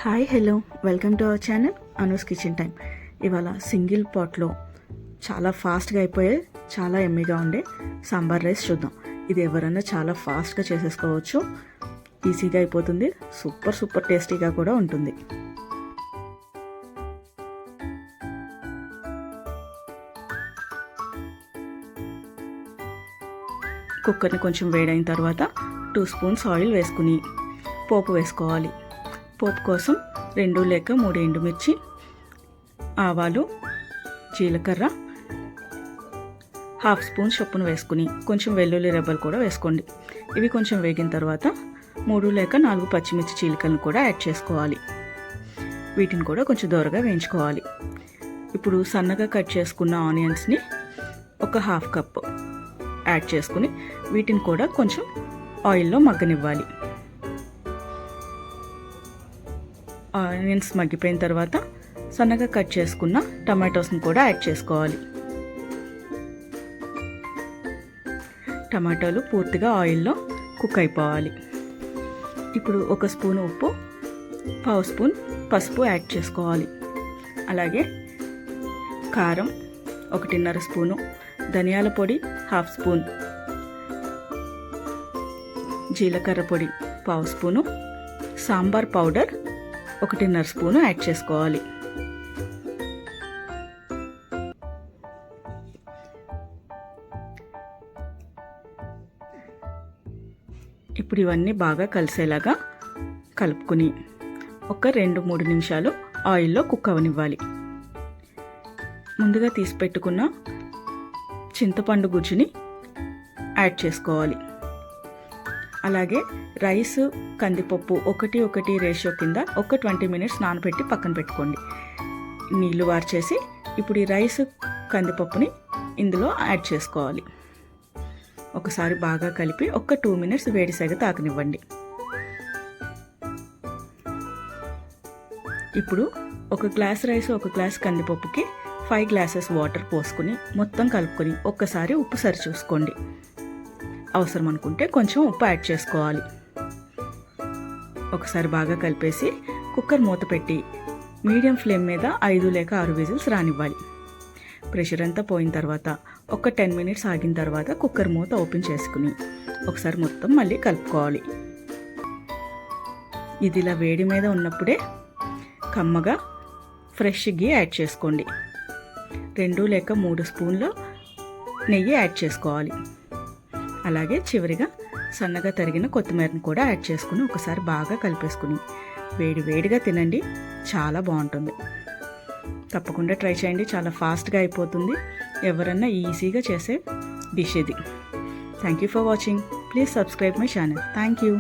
Hi hello welcome to our channel Anu's kitchen time. ఇవాళ single పాట్లో చాలా ఫాస్ట్గా అయిపోయే చాలా ఎమ్మీగా ఉండే సాంబార్ రైస్ చూద్దాం. ఇది ఎవరైనా చాలా ఫాస్ట్గా చేసేసుకోవచ్చు, ఈజీగా అయిపోతుంది, సూపర్ టేస్టీగా కూడా ఉంటుంది. కుక్కర్ని కొంచెం వేడైన తర్వాత 2 స్పూన్స్ ఆయిల్ వేసుకుని పోపు వేసుకోవాలి. పోపు కోసం 2 లేక 3 ఎండుమిర్చి, ఆవాలు, జీలకర్ర, 1/2 స్పూన్ చొప్పున వేసుకుని కొంచెం వెల్లుల్లి రెబ్బలు కూడా వేసుకోండి. ఇవి కొంచెం వేగిన తర్వాత 3 లేక 4 పచ్చిమిర్చి చీలికలను కూడా యాడ్ చేసుకోవాలి. వీటిని కూడా కొంచెం దూరగా వేయించుకోవాలి. ఇప్పుడు సన్నగా కట్ చేసుకున్న ఆనియన్స్ని ఒక 1/2 కప్ యాడ్ చేసుకుని వీటిని కూడా కొంచెం ఆయిల్లో మగ్గనివ్వాలి. ఆనియన్స్ మగ్గిపోయిన తర్వాత సన్నగా కట్ చేసుకున్న టమాటోస్ని కూడా యాడ్ చేసుకోవాలి. టమాటోలు పూర్తిగా ఆయిల్లో కుక్ అయిపోవాలి. ఇప్పుడు 1 స్పూన్ ఉప్పు, 1/2 స్పూన్ పసుపు యాడ్ చేసుకోవాలి. అలాగే కారం 1.5 స్పూను, ధనియాల పొడి 1/2 స్పూన్, జీలకర్ర పొడి 1/2 spoon, sambar powder 1.5 spoon add చేసుకోవాలి. ఇప్పుడు ఇవన్నీ బాగా కలిసేలాగా కలుపుకుని ఒక 2-3 నిమిషాలు ఆయిల్లో కుక్ అవనివ్వాలి. ముందుగా తీసి పెట్టుకున్న చింతపండు గుజ్జుని యాడ్ చేసుకోవాలి. అలాగే రైస్, కందిపప్పు 1:1 రేషియో కింద ఒక 20 మినిట్స్ నానబెట్టి పక్కన పెట్టుకోండి. నీళ్లు వార్చేసి ఇప్పుడు ఈ రైస్, కందిపప్పుని ఇందులో యాడ్ చేసుకోవాలి. ఒకసారి బాగా కలిపి ఒక 2 మినిట్స్ వేడి సెగ తాకనివ్వండి. ఇప్పుడు 1 గ్లాస్ రైస్, 1 గ్లాస్ కందిపప్పుకి 5 గ్లాసెస్ వాటర్ పోసుకుని మొత్తం కలుపుకొని ఒక్కసారి ఉప్పు సరి చూసుకోండి. అవసరం అనుకుంటే కొంచెం ఉప్పు యాడ్ చేసుకోవాలి. ఒకసారి బాగా కలిపేసి కుక్కర్ మూత పెట్టి మీడియం ఫ్లేమ్ మీద 5 లేక 6 విజిల్స్ రానివ్వాలి. ప్రెషర్ అంతా పోయిన తర్వాత ఒక 10 మినిట్స్ ఆగిన తర్వాత కుక్కర్ మూత ఓపెన్ చేసుకుని ఒకసారి మొత్తం మళ్ళీ కలుపుకోవాలి. ఇది ఇలా వేడి మీద ఉన్నప్పుడే కమ్మగా ఫ్రెష్ గీ యాడ్ చేసుకోండి. 2 లేక 3 స్పూన్ల నెయ్యి యాడ్ చేసుకోవాలి. అలాగే చివరిగా సన్నగా తరిగిన కొత్తిమీరను కూడా యాడ్ చేసుకుని ఒకసారి బాగా కలిపేసుకుని వేడిగా తినండి, చాలా బాగుంటుంది. తప్పకుండా ట్రై చేయండి, చాలా ఫాస్ట్గా అయిపోతుంది, ఎవరన్నా ఈజీగా చేసే డిష్ ఇది. Thank you for watching. Please subscribe my channel. Thank you.